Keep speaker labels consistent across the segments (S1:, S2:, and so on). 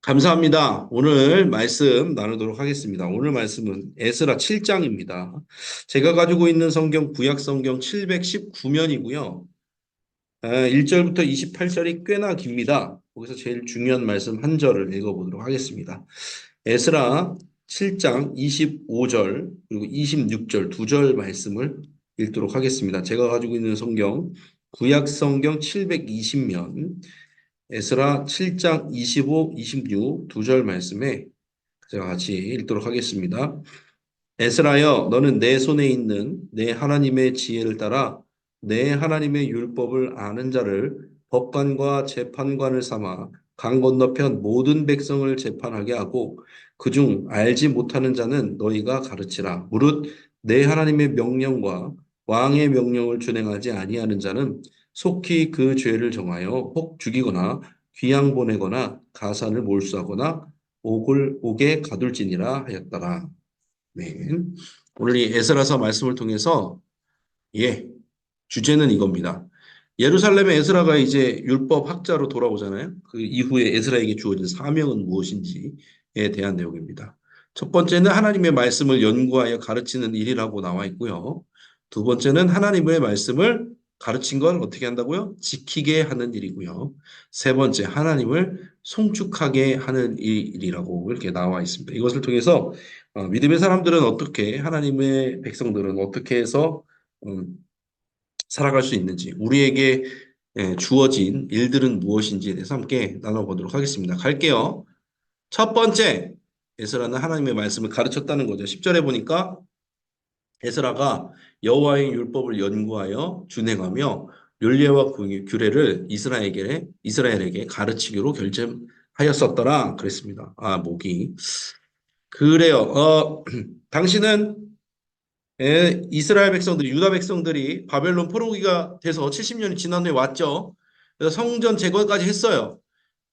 S1: 감사합니다. 오늘 말씀 나누도록 하겠습니다. 오늘 말씀은 에스라 7장입니다. 제가 가지고 있는 성경 구약 성경 719면이고요. 1절부터 28절이 꽤나 깁니다. 거기서 제일 중요한 말씀 한 절을 읽어보도록 하겠습니다. 에스라 7장 25절 그리고 26절 두 절 말씀을 읽도록 하겠습니다. 제가 가지고 있는 성경 구약 성경 720면 에스라 7장 25, 26 두 절 말씀에 제가 같이 읽도록 하겠습니다. 에스라여, 너는 내 손에 있는 내 하나님의 지혜를 따라 내 하나님의 율법을 아는 자를 법관과 재판관을 삼아 강 건너편 모든 백성을 재판하게 하고 그중 알지 못하는 자는 너희가 가르치라. 무릇 내 하나님의 명령과 왕의 명령을 준행하지 아니하는 자는 속히 그 죄를 정하여 혹 죽이거나 귀양 보내거나 가산을 몰수하거나 옥에 가둘지니라 하였더라. 네. 오늘 이 에스라서 말씀을 통해서 주제는 이겁니다. 예루살렘의 에스라가 이제 율법 학자로 돌아오잖아요. 그 이후에 에스라에게 주어진 사명은 무엇인지에 대한 내용입니다. 첫 번째는 하나님의 말씀을 연구하여 가르치는 일이라고 나와 있고요. 두 번째는 하나님의 말씀을 가르친 걸 어떻게 한다고요? 지키게 하는 일이고요. 세 번째, 하나님을 송축하게 하는 일이라고 이렇게 나와 있습니다. 이것을 통해서 믿음의 사람들은 어떻게, 하나님의 백성들은 어떻게 해서 살아갈 수 있는지, 우리에게 주어진 일들은 무엇인지에 대해서 함께 나눠보도록 하겠습니다. 갈게요. 첫 번째, 에스라는 하나님의 말씀을 가르쳤다는 거죠. 10절에 보니까 에스라가 여호와의 율법을 연구하여 준행하며 율례와 규례를 이스라엘에게 가르치기로 결정하였었더라 그랬습니다. 목이 그래요. 당신은 이스라엘 백성들이 유다 백성들이 바벨론 포로기가 돼서 70년이 지난 후에 왔죠. 그래서 성전 재건까지 했어요.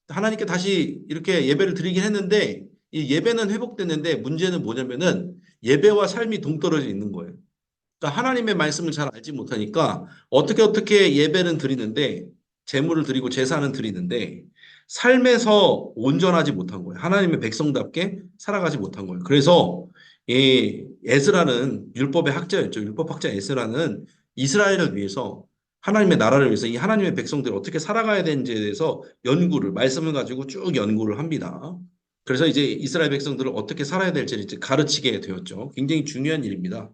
S1: 하나님께 다시 이렇게 예배를 드리긴 했는데 이 예배는 회복됐는데 문제는 뭐냐면은 예배와 삶이 동떨어져 있는 거예요. 그러니까 하나님의 말씀을 잘 알지 못하니까 어떻게 예배는 드리는데 제물을 드리고 제사는 드리는데 삶에서 온전하지 못한 거예요. 하나님의 백성답게 살아가지 못한 거예요. 그래서 이 에스라는 율법의 학자였죠. 율법 학자 에스라는 이스라엘을 위해서 하나님의 나라를 위해서 이 하나님의 백성들이 어떻게 살아가야 되는지에 대해서 말씀을 가지고 쭉 연구를 합니다. 그래서 이제 이스라엘 백성들을 어떻게 살아야 될지를 이제 가르치게 되었죠. 굉장히 중요한 일입니다.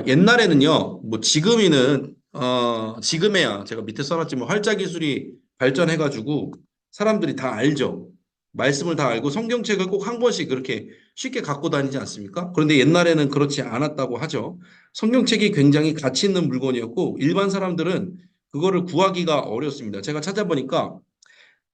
S1: 옛날에는요, 뭐 지금에야 제가 밑에 써놨지만 활자 기술이 발전해가지고 사람들이 다 알죠. 말씀을 다 알고 성경책을 꼭 한 권씩 그렇게 쉽게 갖고 다니지 않습니까? 그런데 옛날에는 그렇지 않았다고 하죠. 성경책이 굉장히 가치 있는 물건이었고 일반 사람들은 그거를 구하기가 어렵습니다. 제가 찾아보니까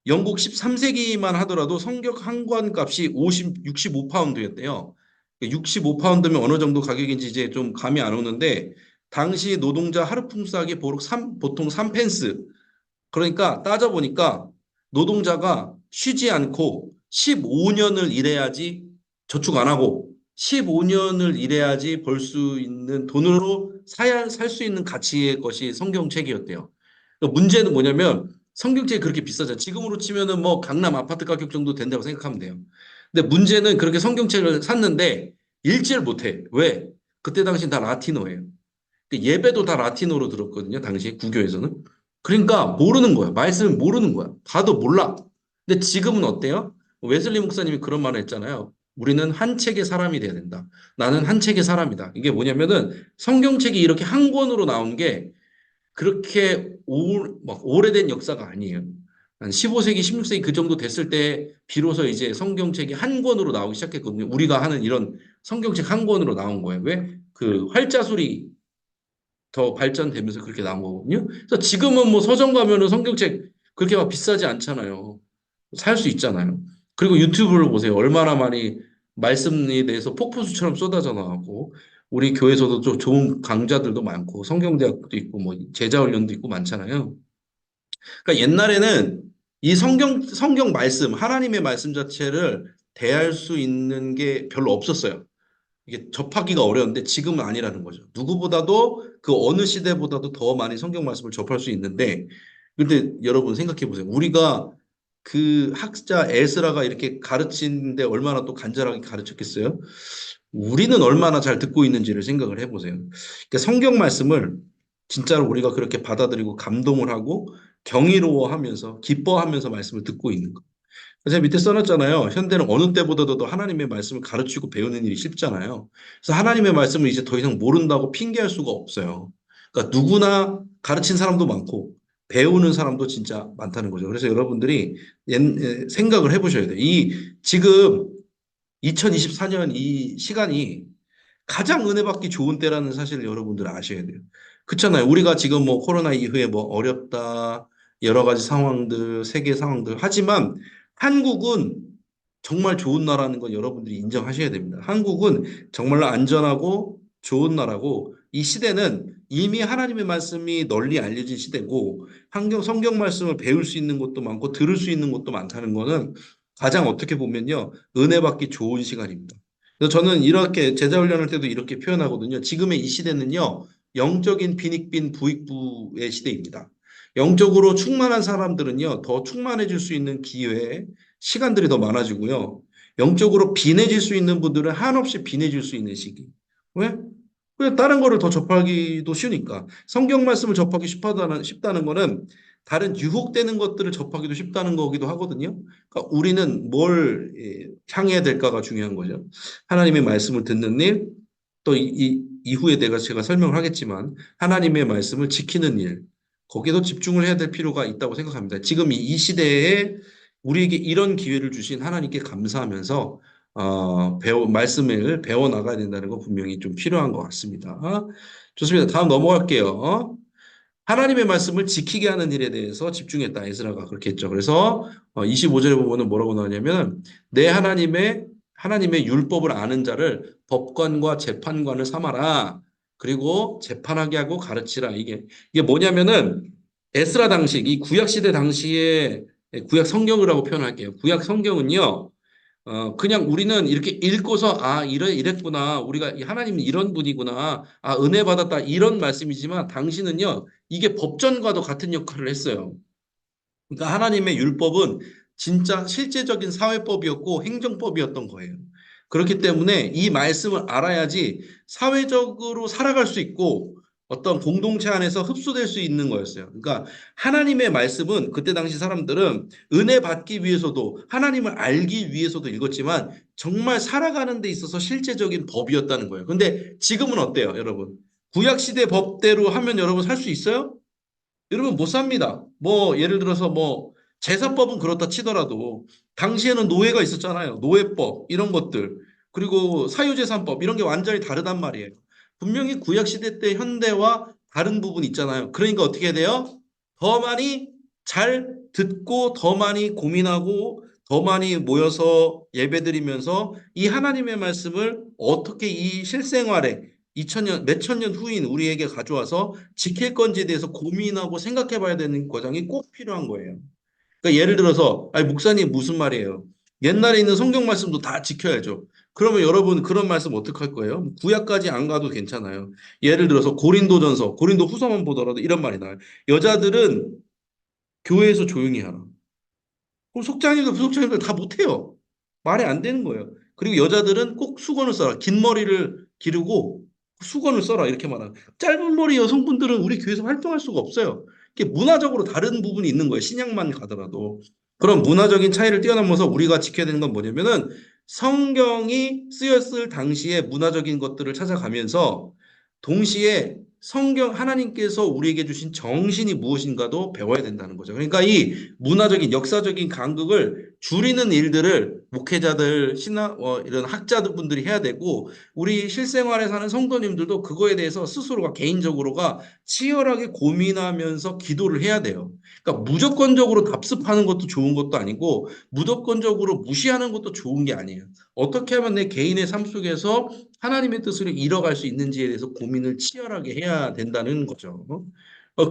S1: 영국 13세기만 하더라도 성경 한 권 값이 65파운드였대요. 65파운드면 어느 정도 가격인지 이제 좀 감이 안 오는데 당시 노동자 하루 품삯이 보통 3펜스. 그러니까 따져보니까 노동자가 쉬지 않고 15년을 일해야지 저축 안 하고 15년을 일해야지 벌 수 있는 돈으로 살 수 있는 가치의 것이 성경책이었대요. 그러니까 문제는 뭐냐면 성경책이 그렇게 비싸잖아요. 지금으로 치면은 뭐 강남 아파트 가격 정도 된다고 생각하면 돼요. 근데 문제는 그렇게 성경책을 샀는데 읽지를 못해. 왜? 그때 당시 다 라틴어예요. 예배도 다 라틴어로 들었거든요. 당시 구교에서는. 그러니까 모르는 거야. 말씀을 모르는 거야. 봐도 몰라. 근데 지금은 어때요? 웨슬리 목사님이 그런 말을 했잖아요. 우리는 한 책의 사람이 돼야 된다. 나는 한 책의 사람이다. 이게 뭐냐면은 성경책이 이렇게 한 권으로 나온 게 그렇게 막 오래된 역사가 아니에요. 한 15세기, 16세기 그 정도 됐을 때 비로소 이제 성경책이 한 권으로 나오기 시작했거든요. 우리가 하는 이런 성경책 한 권으로 나온 거예요. 왜? 그 활자술이 더 발전되면서 그렇게 나온 거거든요. 그래서 지금은 뭐 서점 가면은 성경책 그렇게 막 비싸지 않잖아요. 살 수 있잖아요. 그리고 유튜브를 보세요. 얼마나 많이 말씀에 대해서 폭포수처럼 쏟아져 나가고 우리 교회에서도 좀 좋은 강좌들도 많고 성경대학도 있고 뭐 제자훈련도 있고 많잖아요. 그러니까 옛날에는 이 성경 말씀, 하나님의 말씀 자체를 대할 수 있는 게 별로 없었어요. 이게 접하기가 어려운데 지금은 아니라는 거죠. 누구보다도 그 어느 시대보다도 더 많이 성경 말씀을 접할 수 있는데 근데 여러분 생각해 보세요. 우리가 그 학자 에스라가 이렇게 가르치는데 얼마나 또 간절하게 가르쳤겠어요? 우리는 얼마나 잘 듣고 있는지를 생각을 해보세요. 그러니까 성경 말씀을 진짜로 우리가 그렇게 받아들이고 감동을 하고 경이로워하면서 기뻐하면서 말씀을 듣고 있는 거. 제가 밑에 써놨잖아요. 현대는 어느 때보다도 더 하나님의 말씀을 가르치고 배우는 일이 쉽잖아요. 그래서 하나님의 말씀을 이제 더 이상 모른다고 핑계할 수가 없어요. 그러니까 누구나 가르친 사람도 많고 배우는 사람도 진짜 많다는 거죠. 그래서 여러분들이 생각을 해보셔야 돼요. 이 지금 2024년 이 시간이 가장 은혜 받기 좋은 때라는 사실을 여러분들 아셔야 돼요. 그렇잖아요. 우리가 지금 뭐 코로나 이후에 뭐 어렵다, 여러 가지 상황들, 세계 상황들. 하지만 한국은 정말 좋은 나라는 건 여러분들이 인정하셔야 됩니다. 한국은 정말로 안전하고 좋은 나라고 이 시대는 이미 하나님의 말씀이 널리 알려진 시대고 성경 말씀을 배울 수 있는 것도 많고 들을 수 있는 것도 많다는 거는 가장 어떻게 보면요. 은혜 받기 좋은 시간입니다. 그래서 저는 이렇게 제자 훈련할 때도 이렇게 표현하거든요. 지금의 이 시대는요, 영적인 빈익빈 부익부의 시대입니다. 영적으로 충만한 사람들은요, 더 충만해질 수 있는 기회, 시간들이 더 많아지고요. 영적으로 빈해질 수 있는 분들은 한없이 빈해질 수 있는 시기. 왜? 왜 다른 거를 더 접하기도 쉬우니까. 성경 말씀을 접하기 쉽다는 거는 다른 유혹되는 것들을 접하기도 쉽다는 거기도 하거든요. 그러니까 우리는 뭘 향해야 될까가 중요한 거죠. 하나님의 말씀을 듣는 일, 또 이후에 제가 설명을 하겠지만 하나님의 말씀을 지키는 일, 거기에도 집중을 해야 될 필요가 있다고 생각합니다. 지금 이 시대에 우리에게 이런 기회를 주신 하나님께 감사하면서 말씀을 배워 나가야 된다는 거 분명히 좀 필요한 것 같습니다. 좋습니다. 다음 넘어갈게요. 하나님의 말씀을 지키게 하는 일에 대해서 집중했다. 에스라가 그렇게 했죠. 그래서 25절에 보면은 뭐라고 나오냐면 내 하나님의 율법을 아는 자를 법관과 재판관을 삼아라. 그리고 재판하게 하고 가르치라. 이게 뭐냐면은 에스라 당시 이 구약 시대 당시에 구약 성경이라고 표현할게요. 구약 성경은요. 그냥 우리는 이렇게 읽고서, 이랬구나. 우리가 하나님은 이런 분이구나. 은혜 받았다. 이런 말씀이지만 당신은요, 이게 법전과도 같은 역할을 했어요. 그러니까 하나님의 율법은 진짜 실제적인 사회법이었고 행정법이었던 거예요. 그렇기 때문에 이 말씀을 알아야지 사회적으로 살아갈 수 있고 어떤 공동체 안에서 흡수될 수 있는 거였어요. 그러니까 하나님의 말씀은 그때 당시 사람들은 은혜 받기 위해서도 하나님을 알기 위해서도 읽었지만 정말 살아가는 데 있어서 실제적인 법이었다는 거예요. 근데 지금은 어때요, 여러분? 구약 시대 법대로 하면 여러분 살 수 있어요? 여러분 못 삽니다. 뭐 예를 들어서 뭐 제사법은 그렇다 치더라도 당시에는 노예가 있었잖아요. 노예법 이런 것들 그리고 사유재산법 이런 게 완전히 다르단 말이에요. 분명히 구약 시대 때 현대와 다른 부분 있잖아요. 그러니까 어떻게 해야 돼요? 더 많이 잘 듣고 더 많이 고민하고 더 많이 모여서 예배드리면서 이 하나님의 말씀을 어떻게 이 실생활에 2000년, 몇천 년 후인 우리에게 가져와서 지킬 건지에 대해서 고민하고 생각해 봐야 되는 과정이 꼭 필요한 거예요. 그러니까 예를 들어서, 아니, 목사님 무슨 말이에요? 옛날에 있는 성경 말씀도 다 지켜야죠. 그러면 여러분 그런 말씀 어떻게 할 거예요? 구약까지 안 가도 괜찮아요. 예를 들어서 고린도전서, 고린도 후서만 보더라도 이런 말이 나와요. 여자들은 교회에서 조용히 하라. 그럼 속장님들, 부속장님들 다 못해요. 말이 안 되는 거예요. 그리고 여자들은 꼭 수건을 써라. 긴 머리를 기르고 수건을 써라. 이렇게 말하는. 짧은 머리 여성분들은 우리 교회에서 활동할 수가 없어요. 이게 문화적으로 다른 부분이 있는 거예요. 신약만 가더라도. 그런 문화적인 차이를 뛰어넘어서 우리가 지켜야 되는 건 뭐냐면은 성경이 쓰였을 당시에 문화적인 것들을 찾아가면서 동시에 하나님께서 우리에게 주신 정신이 무엇인가도 배워야 된다는 거죠. 그러니까 이 문화적인 역사적인 간극을 줄이는 일들을 목회자들, 이런 학자들 분들이 해야 되고 우리 실생활에 사는 성도님들도 그거에 대해서 스스로가 개인적으로가 치열하게 고민하면서 기도를 해야 돼요. 그러니까 무조건적으로 답습하는 것도 좋은 것도 아니고 무조건적으로 무시하는 것도 좋은 게 아니에요. 어떻게 하면 내 개인의 삶 속에서 하나님의 뜻을 이뤄갈 수 있는지에 대해서 고민을 치열하게 해야 된다는 거죠.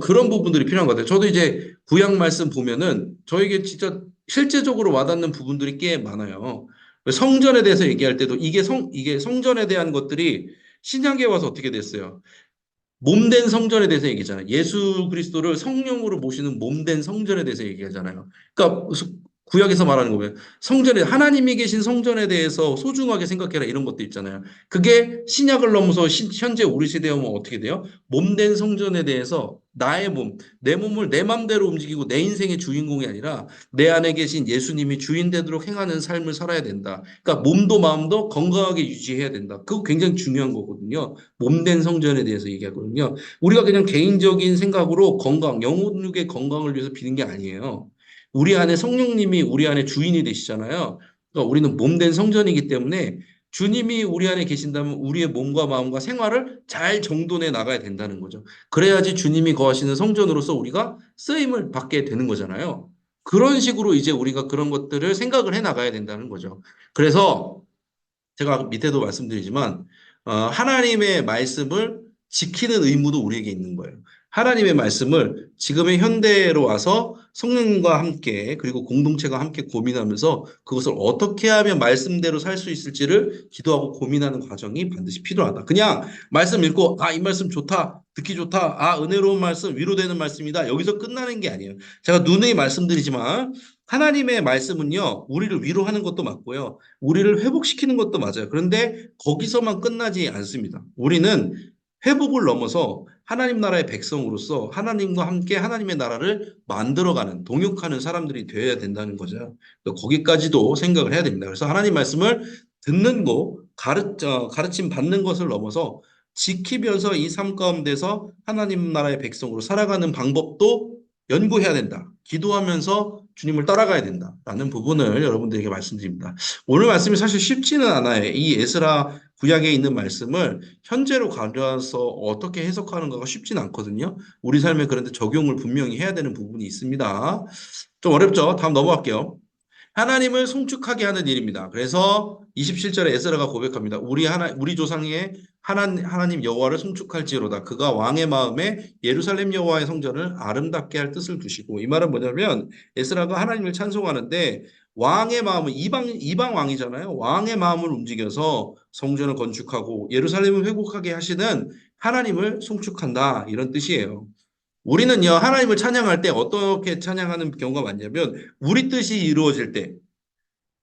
S1: 그런 부분들이 필요한 것 같아요. 저도 이제 구약 말씀 보면은 저에게 진짜 실제적으로 와닿는 부분들이 꽤 많아요. 성전에 대해서 얘기할 때도 이게 성전에 대한 것들이 신약에 와서 어떻게 됐어요? 몸된 성전에 대해서 얘기잖아요. 예수 그리스도를 성령으로 모시는 몸된 성전에 대해서 얘기하잖아요. 그러니까 구약에서 말하는 거면 성전에 하나님이 계신 성전에 대해서 소중하게 생각해라 이런 것도 있잖아요. 그게 신약을 넘어서 현재 우리 시대에 오면 어떻게 돼요? 몸된 성전에 대해서 나의 몸, 내 몸을 내 맘대로 움직이고 내 인생의 주인공이 아니라 내 안에 계신 예수님이 주인 되도록 행하는 삶을 살아야 된다. 그러니까 몸도 마음도 건강하게 유지해야 된다. 그거 굉장히 중요한 거거든요. 몸된 성전에 대해서 얘기하거든요. 우리가 그냥 개인적인 생각으로 건강, 영혼육의 건강을 위해서 비는 게 아니에요. 우리 안에 성령님이 우리 안에 주인이 되시잖아요. 그러니까 우리는 몸된 성전이기 때문에 주님이 우리 안에 계신다면 우리의 몸과 마음과 생활을 잘 정돈해 나가야 된다는 거죠. 그래야지 주님이 거하시는 성전으로서 우리가 쓰임을 받게 되는 거잖아요. 그런 식으로 이제 우리가 그런 것들을 생각을 해 나가야 된다는 거죠. 그래서 제가 밑에도 말씀드리지만 하나님의 말씀을 지키는 의무도 우리에게 있는 거예요. 하나님의 말씀을 지금의 현대로 와서 성령님과 함께 그리고 공동체가 함께 고민하면서 그것을 어떻게 하면 말씀대로 살 수 있을지를 기도하고 고민하는 과정이 반드시 필요하다. 그냥 말씀 읽고 이 말씀 좋다. 듣기 좋다. 은혜로운 말씀, 위로되는 말씀이다. 여기서 끝나는 게 아니에요. 제가 누누이 말씀드리지만 하나님의 말씀은요. 우리를 위로하는 것도 맞고요. 우리를 회복시키는 것도 맞아요. 그런데 거기서만 끝나지 않습니다. 우리는 회복을 넘어서 하나님 나라의 백성으로서 하나님과 함께 하나님의 나라를 만들어가는, 동역하는 사람들이 되어야 된다는 거죠. 거기까지도 생각을 해야 됩니다. 그래서 하나님 말씀을 듣는 거, 가르침 받는 것을 넘어서 지키면서 이 삶 가운데서 하나님 나라의 백성으로 살아가는 방법도 연구해야 된다. 기도하면서 주님을 따라가야 된다라는 부분을 여러분들에게 말씀드립니다. 오늘 말씀이 사실 쉽지는 않아요. 이 에스라 구약에 있는 말씀을 현재로 가져와서 어떻게 해석하는가가 쉽지는 않거든요. 우리 삶에 그런데 적용을 분명히 해야 되는 부분이 있습니다. 좀 어렵죠? 다음 넘어갈게요. 하나님을 송축하게 하는 일입니다. 그래서 27절에 에스라가 고백합니다. 우리 조상의 하나님 여호와를 송축할지로다. 그가 왕의 마음에 예루살렘 여호와의 성전을 아름답게 할 뜻을 두시고, 이 말은 뭐냐면 에스라가 하나님을 찬송하는데 왕의 마음은 이방 왕이잖아요. 왕의 마음을 움직여서 성전을 건축하고 예루살렘을 회복하게 하시는 하나님을 송축한다, 이런 뜻이에요. 우리는요, 하나님을 찬양할 때 어떻게 찬양하는 경우가 많냐면, 우리 뜻이 이루어질 때,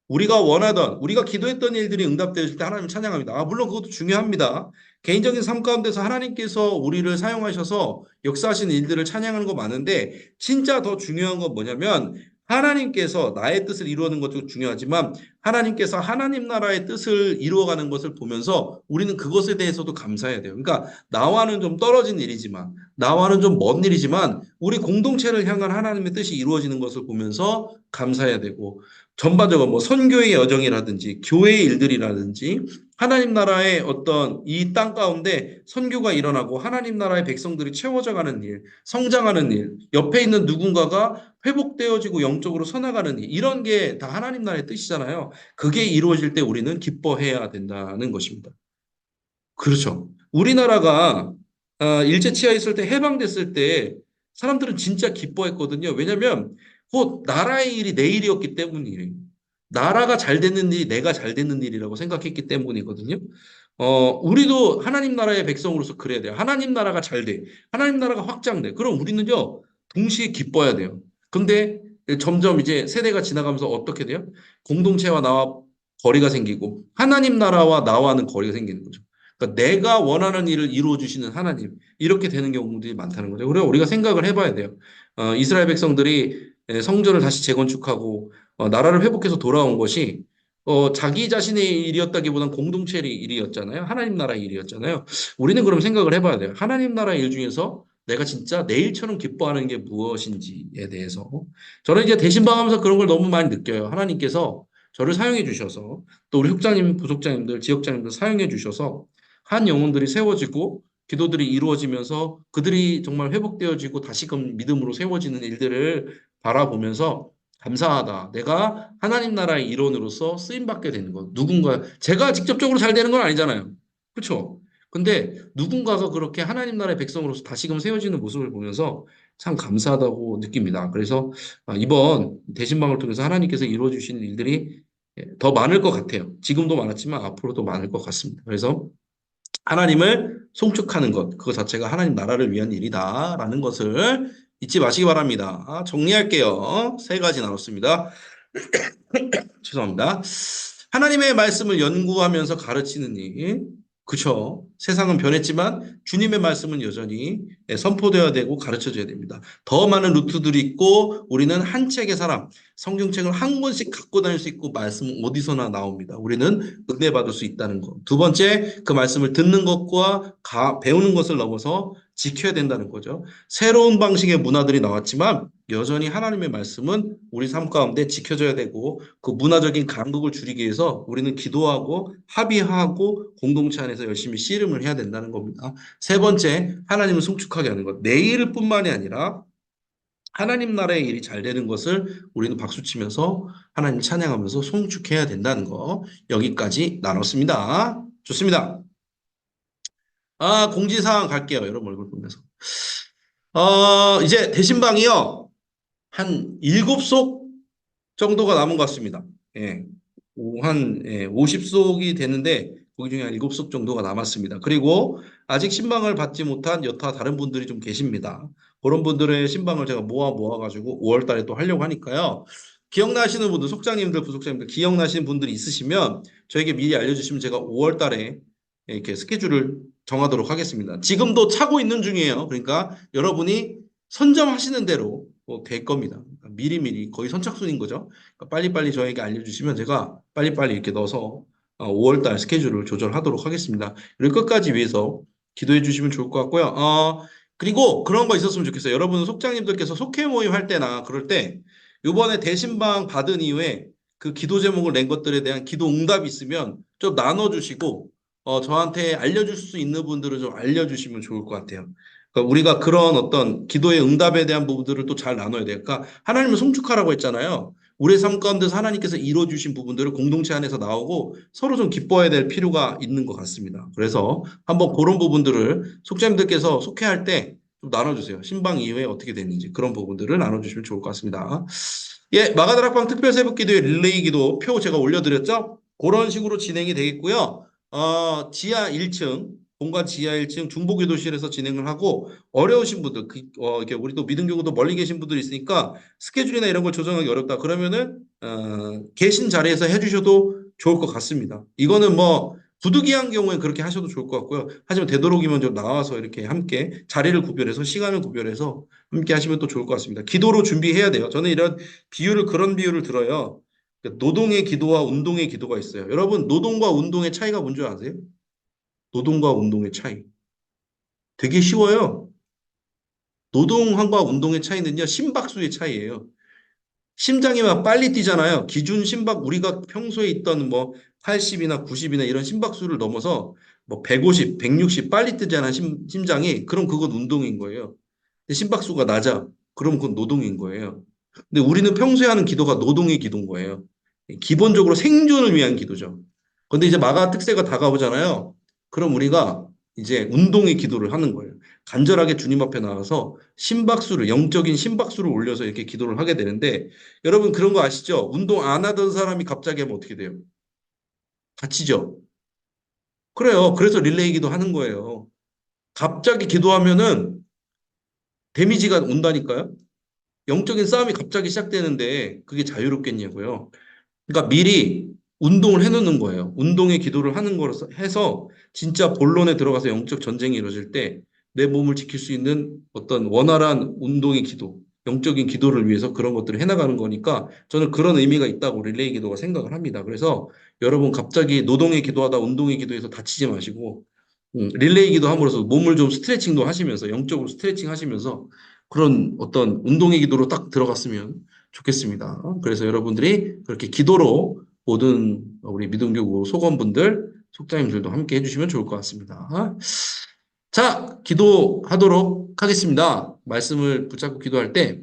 S1: 우리가 기도했던 일들이 응답되어질 때 하나님 찬양합니다. 물론 그것도 중요합니다. 개인적인 삶 가운데서 하나님께서 우리를 사용하셔서 역사하시는 일들을 찬양하는 거 많은데, 진짜 더 중요한 건 뭐냐면, 하나님께서 나의 뜻을 이루는 것도 중요하지만, 하나님께서 하나님 나라의 뜻을 이루어가는 것을 보면서 우리는 그것에 대해서도 감사해야 돼요. 그러니까 나와는 좀 떨어진 일이지만, 나와는 좀 먼 일이지만, 우리 공동체를 향한 하나님의 뜻이 이루어지는 것을 보면서 감사해야 되고, 전반적으로 뭐 선교의 여정이라든지 교회의 일들이라든지 하나님 나라의 어떤 이 땅 가운데 선교가 일어나고 하나님 나라의 백성들이 채워져 가는 일, 성장하는 일, 옆에 있는 누군가가 회복되어지고 영적으로 서나가는 일, 이런 게 다 하나님 나라의 뜻이잖아요. 그게 이루어질 때 우리는 기뻐해야 된다는 것입니다. 그렇죠. 우리나라가 일제 치하에 있을 때 해방됐을 때 사람들은 진짜 기뻐했거든요. 왜냐하면 곧 나라의 일이 내 일이었기 때문이에요. 나라가 잘 되는 일이 내가 잘 되는 일이라고 생각했기 때문이거든요. 우리도 하나님 나라의 백성으로서 그래야 돼요. 하나님 나라가 잘 돼. 하나님 나라가 확장돼. 그럼 우리는요, 동시에 기뻐야 돼요. 근데 점점 이제 세대가 지나가면서 어떻게 돼요? 공동체와 나와 거리가 생기고 하나님 나라와 나와는 거리가 생기는 거죠. 그러니까 내가 원하는 일을 이루어 주시는 하나님, 이렇게 되는 경우들이 많다는 거죠. 그래서 우리가 생각을 해봐야 돼요. 이스라엘 백성들이 성전을 다시 재건축하고 나라를 회복해서 돌아온 것이 자기 자신의 일이었다기보다는 공동체의 일이었잖아요. 하나님 나라의 일이었잖아요. 우리는 그럼 생각을 해봐야 돼요. 하나님 나라의 일 중에서 내가 진짜 내일처럼 기뻐하는 게 무엇인지에 대해서. 저는 이제 대신방하면서 그런 걸 너무 많이 느껴요. 하나님께서 저를 사용해 주셔서, 또 우리 흑장님, 부속장님들, 지역장님들 사용해 주셔서 한 영혼들이 세워지고 기도들이 이루어지면서 그들이 정말 회복되어지고 다시금 믿음으로 세워지는 일들을 바라보면서 감사하다. 내가 하나님 나라의 일원으로서 쓰임받게 되는 것. 제가 직접적으로 잘 되는 건 아니잖아요. 그렇죠? 근데 누군가가 그렇게 하나님 나라의 백성으로서 다시금 세워지는 모습을 보면서 참 감사하다고 느낍니다. 그래서 이번 대신방을 통해서 하나님께서 이루어 주시는 일들이 더 많을 것 같아요. 지금도 많았지만 앞으로도 많을 것 같습니다. 그래서 하나님을 송축하는 것, 그거 자체가 하나님 나라를 위한 일이다라는 것을 잊지 마시기 바랍니다. 정리할게요. 세 가지 나눴습니다. 죄송합니다. 하나님의 말씀을 연구하면서 가르치는 일. 그쵸. 세상은 변했지만 주님의 말씀은 여전히 선포되어야 되고 가르쳐져야 됩니다. 더 많은 루트들이 있고 우리는 한 책의 사람, 성경책을 한 권씩 갖고 다닐 수 있고 말씀은 어디서나 나옵니다. 우리는 은혜 받을 수 있다는 것. 두 번째, 그 말씀을 듣는 것과 배우는 것을 넘어서 지켜야 된다는 거죠. 새로운 방식의 문화들이 나왔지만 여전히 하나님의 말씀은 우리 삶 가운데 지켜져야 되고 그 문화적인 간극을 줄이기 위해서 우리는 기도하고 합의하고 공동체 안에서 열심히 씨름을 해야 된다는 겁니다. 세 번째, 하나님을 송축하게 하는 것. 내 일뿐만이 아니라 하나님 나라의 일이 잘 되는 것을 우리는 박수치면서 하나님 찬양하면서 송축해야 된다는 거. 여기까지 나눴습니다. 좋습니다. 공지사항 갈게요. 여러분 얼굴 보면서. 이제 대신방이요. 한 7속 정도가 남은 것 같습니다. 예. 한 50속이 되는데 거기 중에 한 7속 정도가 남았습니다. 그리고 아직 신방을 받지 못한 여타 다른 분들이 좀 계십니다. 그런 분들의 신방을 제가 모아가지고 5월 달에 또 하려고 하니까요. 기억나시는 분들, 속장님들, 부속장님들 기억나시는 분들이 있으시면 저에게 미리 알려주시면 제가 5월 달에 이렇게 스케줄을 정하도록 하겠습니다. 지금도 차고 있는 중이에요. 그러니까 여러분이 선점하시는 대로 될 겁니다. 그러니까 미리미리 거의 선착순인 거죠. 그러니까 빨리빨리 저에게 알려주시면 제가 빨리빨리 이렇게 넣어서 5월달 스케줄을 조절하도록 하겠습니다. 그리고 끝까지 위해서 기도해 주시면 좋을 것 같고요. 그리고 그런 거 있었으면 좋겠어요. 여러분 속장님들께서 속회 모임 할 때나 그럴 때 이번에 대신방 받은 이후에 그 기도 제목을 낸 것들에 대한 기도 응답이 있으면 좀 나눠주시고 저한테 알려줄 수 있는 분들은 좀 알려주시면 좋을 것 같아요. 그러니까 우리가 그런 어떤 기도의 응답에 대한 부분들을 또 잘 나눠야 돼요. 그러니까 하나님을 송축하라고 했잖아요. 우리의 삶 가운데서 하나님께서 이루어주신 부분들을 공동체 안에서 나오고 서로 좀 기뻐해야 될 필요가 있는 것 같습니다. 그래서 한번 그런 부분들을 속자님들께서 속회할 때 좀 나눠주세요. 신방 이후에 어떻게 됐는지 그런 부분들을 나눠주시면 좋을 것 같습니다. 예, 마가다락방 특별 새벽 기도의 릴레이 기도 표 제가 올려드렸죠? 그런 식으로 진행이 되겠고요. 지하 1층, 본관 지하 1층 중보기도실에서 진행을 하고 어려우신 분들, 이렇게 우리 또 믿음교구도 멀리 계신 분들이 있으니까 스케줄이나 이런 걸 조정하기 어렵다. 그러면은 계신 자리에서 해주셔도 좋을 것 같습니다. 이거는 뭐 부득이한 경우에 그렇게 하셔도 좋을 것 같고요. 하지만 되도록이면 좀 나와서 이렇게 함께 자리를 구별해서 시간을 구별해서 함께 하시면 또 좋을 것 같습니다. 기도로 준비해야 돼요. 저는 이런 그런 비유를 들어요. 노동의 기도와 운동의 기도가 있어요. 여러분, 노동과 운동의 차이가 뭔지 아세요? 노동과 운동의 차이. 되게 쉬워요. 노동과 운동의 차이는요, 심박수의 차이예요. 심장이 막 빨리 뛰잖아요. 기준 심박, 우리가 평소에 있던 뭐 80이나 90이나 이런 심박수를 넘어서 뭐 150, 160 빨리 뛰잖아, 심장이. 그럼 그건 운동인 거예요. 근데 심박수가 낮아. 그럼 그건 노동인 거예요. 근데 우리는 평소에 하는 기도가 노동의 기도인 거예요. 기본적으로 생존을 위한 기도죠. 근데 이제 마가 특세가 다가오잖아요. 그럼 우리가 이제 운동의 기도를 하는 거예요. 간절하게 주님 앞에 나와서 영적인 심박수를 올려서 이렇게 기도를 하게 되는데 여러분 그런 거 아시죠? 운동 안 하던 사람이 갑자기 하면 어떻게 돼요? 다치죠? 그래요. 그래서 릴레이 기도 하는 거예요. 갑자기 기도하면은 데미지가 온다니까요. 영적인 싸움이 갑자기 시작되는데 그게 자유롭겠냐고요. 그러니까 미리 운동을 해놓는 거예요. 운동의 기도를 하는 거로서 해서 진짜 본론에 들어가서 영적 전쟁이 이루어질 때 내 몸을 지킬 수 있는 어떤 원활한 운동의 기도, 영적인 기도를 위해서 그런 것들을 해나가는 거니까 저는 그런 의미가 있다고 릴레이 기도가 생각을 합니다. 그래서 여러분 갑자기 노동의 기도하다 운동의 기도에서 다치지 마시고 릴레이 기도 함으로써 몸을 좀 스트레칭도 하시면서 영적으로 스트레칭 하시면서 그런 어떤 운동의 기도로 딱 들어갔으면 좋겠습니다. 그래서 여러분들이 그렇게 기도로 모든 우리 믿음교구 속원분들, 속자님들도 함께 해주시면 좋을 것 같습니다. 자, 기도하도록 하겠습니다. 말씀을 붙잡고 기도할 때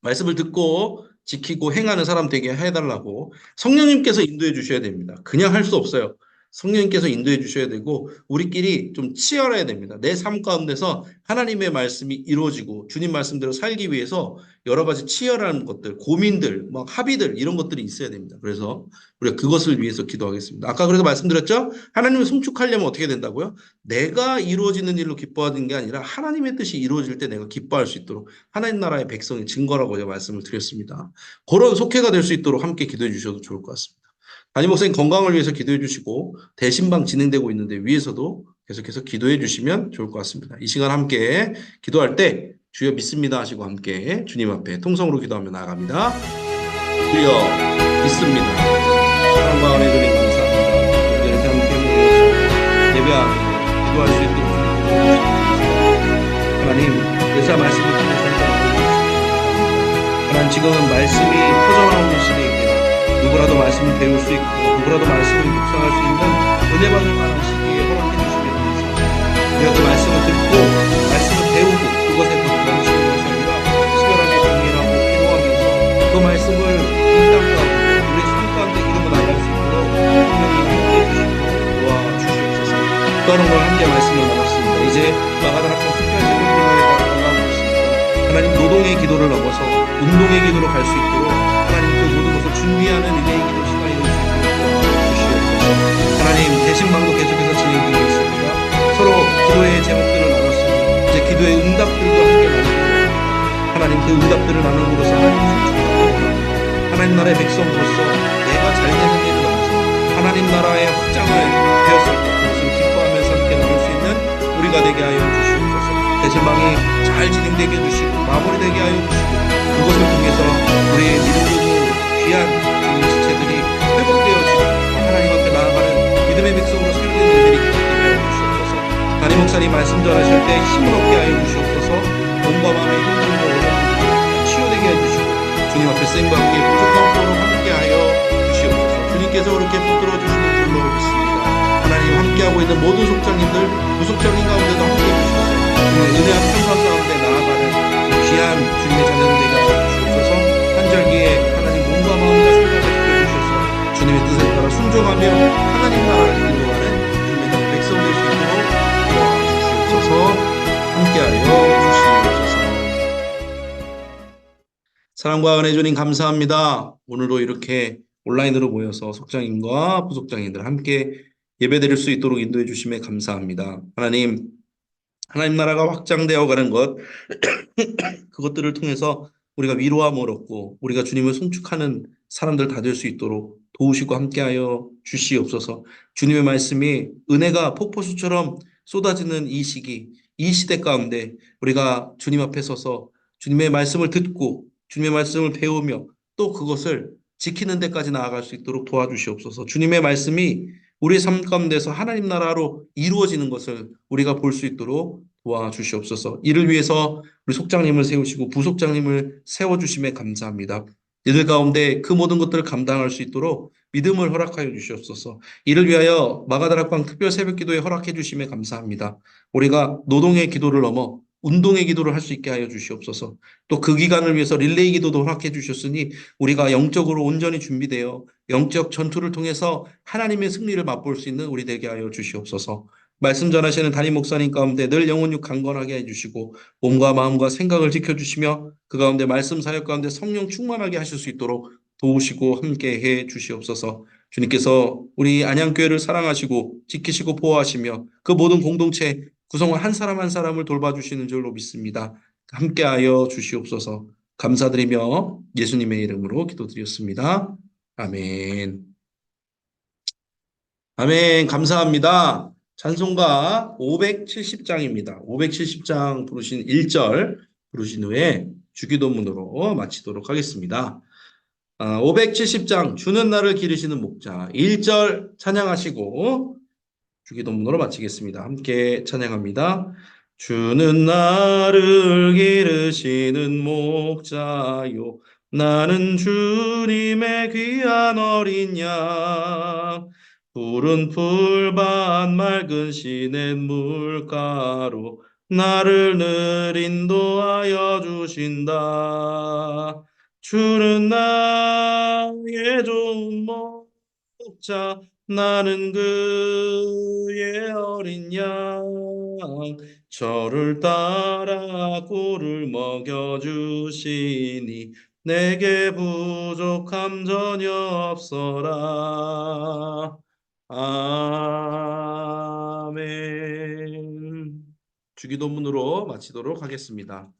S1: 말씀을 듣고 지키고 행하는 사람 되게 해달라고 성령님께서 인도해 주셔야 됩니다. 그냥 할 수 없어요. 성령님께서 인도해 주셔야 되고 우리끼리 좀 치열해야 됩니다. 내 삶 가운데서 하나님의 말씀이 이루어지고 주님 말씀대로 살기 위해서 여러 가지 치열한 것들, 고민들, 막 합의들 이런 것들이 있어야 됩니다. 그래서 우리가 그것을 위해서 기도하겠습니다. 아까 그래서 말씀드렸죠? 하나님을 송축하려면 어떻게 된다고요? 내가 이루어지는 일로 기뻐하는 게 아니라 하나님의 뜻이 이루어질 때 내가 기뻐할 수 있도록 하나님 나라의 백성의 증거라고 제가 말씀을 드렸습니다. 그런 속회가 될 수 있도록 함께 기도해 주셔도 좋을 것 같습니다. 담임 목사님 건강을 위해서 기도해 주시고 대신방 진행되고 있는데 위에서도 계속해서 기도해 주시면 좋을 것 같습니다. 이 시간 함께 기도할 때 주여 믿습니다 하시고 함께 주님 앞에 통성으로 기도하며 나아갑니다. 주여 믿습니다. 사랑과 은혜 주님 감사합니다. 우리 이렇게 함께 모여서 예배하며 기도할 수 있도록 하나님 예사 말씀을 통해서 하나님 지금은 말씀이 퍼져나오는 시대입니다. 누구라도 말씀을 배울 수 있고 누구라도 말씀을 묵상할 수 있는 은혜 받을 만한 시기에 허락해 주시면 감사합니다. 우리가 그 말씀을 듣고 말씀을 배우고 그것에 멈추는 것이 아니라 치열하게 공인하고 기도하면서 그 말씀을 이 땅 가운데 우리의 삶 가운데 이루어 나갈 수 있도록 분명히 함께해 주시고 도와주시옵소서. 또 다른 걸 함께 말씀을 나눴습니다. 이제 마가다락방 특별 새벽 기도회가 다가오고 있습니다. 하나님 노동의 기도를 넘어서 운동의 기도로 갈 수 있도록 하나님 그 모든 것을 준비하는 릴레이 기도 시간이 될 수 있도록 도와주시옵소서. 하나님 대신방도 계속해서 진행되고 있습니다. 서로 기도의 제목들을 나눴으니 이제 기도의 응답들도 함께 나누고 하나님 그 응답들을 나눔으로써 하나님 성축하고 하나님 나라의 백성으로서 내가 잘 되는 일을 넘어서 하나님 나라의 확장을 되었을 때 그것을 기뻐하면서 함께 나눌 수 있는 우리가 되게 하여 주시옵소서. 대신방이 잘 진행되게 해주시고 마무리되게 하여 주시고 그것을 통해서 우리의 믿음으로 귀한 주님의 지체들이 회복되어지고 하나님 앞에 나아가는 믿음의 백성으로 살리는 일들이 있게 하여 주시옵소서. 담임 목사님 말씀 전하실 때 힘을 얻게 하여 주시옵소서. 몸과 마음의 힘들고 어려움을 치유되게 해주시고 주님 앞에 쓰임과 함께 부족한 포로 함께 하여 주시옵소서. 주님께서 그렇게 붙들어 주시는 줄로 믿습니다. 하나님 함께하고 있는 모든 속장님들 부속장님 가운데도 함께해 주셔서 주님의 은혜한 평강 가운데 나아가는 귀한 주님의 자녀들 되게 하여 주시옵소서. 한절기에 하나님 몸과 마음과 생각을 지켜주셔서 주님의 뜻에 따라 순종하며 하나님 나라를 이루어가는 주님의 백성 될 수 있도록 도와주시옵소서. 함께하여 주시옵소서. 사랑과 은혜 주님 감사합니다. 오늘도 이렇게 온라인으로 모여서 속장님과 부속장님들 함께 예배드릴 수 있도록 인도해 주심에 감사합니다. 하나님 나라가 확장되어 가는 것 그것들을 통해서 우리가 위로함을 얻고 우리가 주님을 송축하는 사람들 다 될 수 있도록 도우시고 함께하여 주시옵소서. 주님의 말씀이 은혜가 폭포수처럼 쏟아지는 이 시기, 이 시대 가운데 우리가 주님 앞에 서서 주님의 말씀을 듣고 주님의 말씀을 배우며 또 그것을 지키는 데까지 나아갈 수 있도록 도와주시옵소서. 주님의 말씀이 우리의 삶 가운데서 하나님 나라로 이루어지는 것을 우리가 볼 수 있도록 도와주시옵소서. 이를 위해서 우리 속장님을 세우시고 부속장님을 세워주심에 감사합니다. 이들 가운데 그 모든 것들을 감당할 수 있도록 믿음을 허락하여 주시옵소서. 이를 위하여 마가다락방 특별 새벽기도에 허락해 주심에 감사합니다. 우리가 노동의 기도를 넘어 운동의 기도를 할 수 있게 하여 주시옵소서. 또 그 기간을 위해서 릴레이 기도도 허락해 주셨으니 우리가 영적으로 온전히 준비되어 영적 전투를 통해서 하나님의 승리를 맛볼 수 있는 우리 되게 하여 주시옵소서. 말씀 전하시는 담임 목사님 가운데 늘 영혼육 강건하게 해주시고 몸과 마음과 생각을 지켜주시며 그 가운데 말씀 사역 가운데 성령 충만하게 하실 수 있도록 도우시고 함께해 주시옵소서. 주님께서 우리 안양교회를 사랑하시고 지키시고 보호하시며 그 모든 공동체 구성원 한 사람 한 사람을 돌봐주시는 줄로 믿습니다. 함께하여 주시옵소서. 감사드리며 예수님의 이름으로 기도드렸습니다. 아멘. 아멘. 감사합니다. 찬송가 570장입니다. 570장 부르신 1절 부르신 후에 주기도문으로 마치도록 하겠습니다. 570장 주는 나를 기르시는 목자 1절 찬양하시고 주기도문으로 마치겠습니다. 함께 찬양합니다. 주는 나를 기르시는 목자요 나는 주님의 귀한 어린 양 푸른 풀밭 맑은 시냇 물가로 나를 늘 인도하여 주신다. 주는 나의 좋은 자 나는 그의 어린 양 저를 따라 꿀을 먹여주시니 내게 부족함 전혀 없어라. 아멘. 주기도문으로 마치도록 하겠습니다.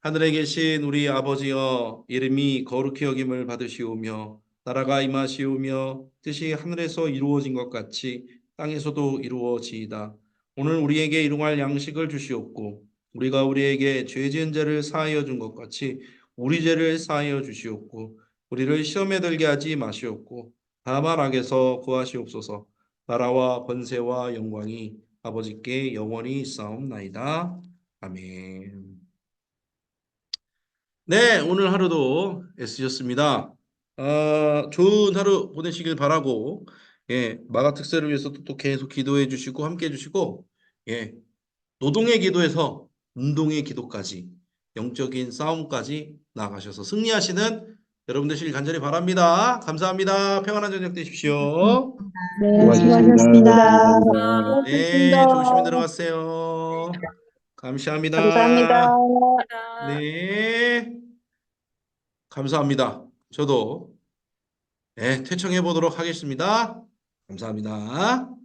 S1: 하늘에 계신 우리 아버지여, 이름이 거룩히 여김을 받으시오며 나라가 임하시오며 뜻이 하늘에서 이루어진 것 같이 땅에서도 이루어지이다. 오늘 우리에게 일용할 양식을 주시옵고 우리가 우리에게 죄 지은 자를 사하여 준 것 같이 우리 죄를 사하여 주시옵고 우리를 시험에 들게 하지 마시옵고 다만 악에서 구하시옵소서. 나라와 권세와 영광이 아버지께 영원히 있사옵나이다. 아멘. 네, 오늘 하루도 애쓰셨습니다. 좋은 하루 보내시길 바라고, 예, 마가 특세를 위해서도 또 계속 기도해 주시고, 함께 해 주시고, 예, 노동의 기도에서 운동의 기도까지, 영적인 싸움까지 나아가셔서 승리하시는 여러분 되시길 간절히 바랍니다. 감사합니다. 평안한 저녁 되십시오.
S2: 네,
S3: 수고하셨습니다.
S2: 수고하셨습니다.
S3: 감사합니다.
S1: 네, 조심히 들어가세요.
S2: 감사합니다.
S1: 감사합니다. 네, 감사합니다. 저도 네, 퇴청해 보도록 하겠습니다. 감사합니다.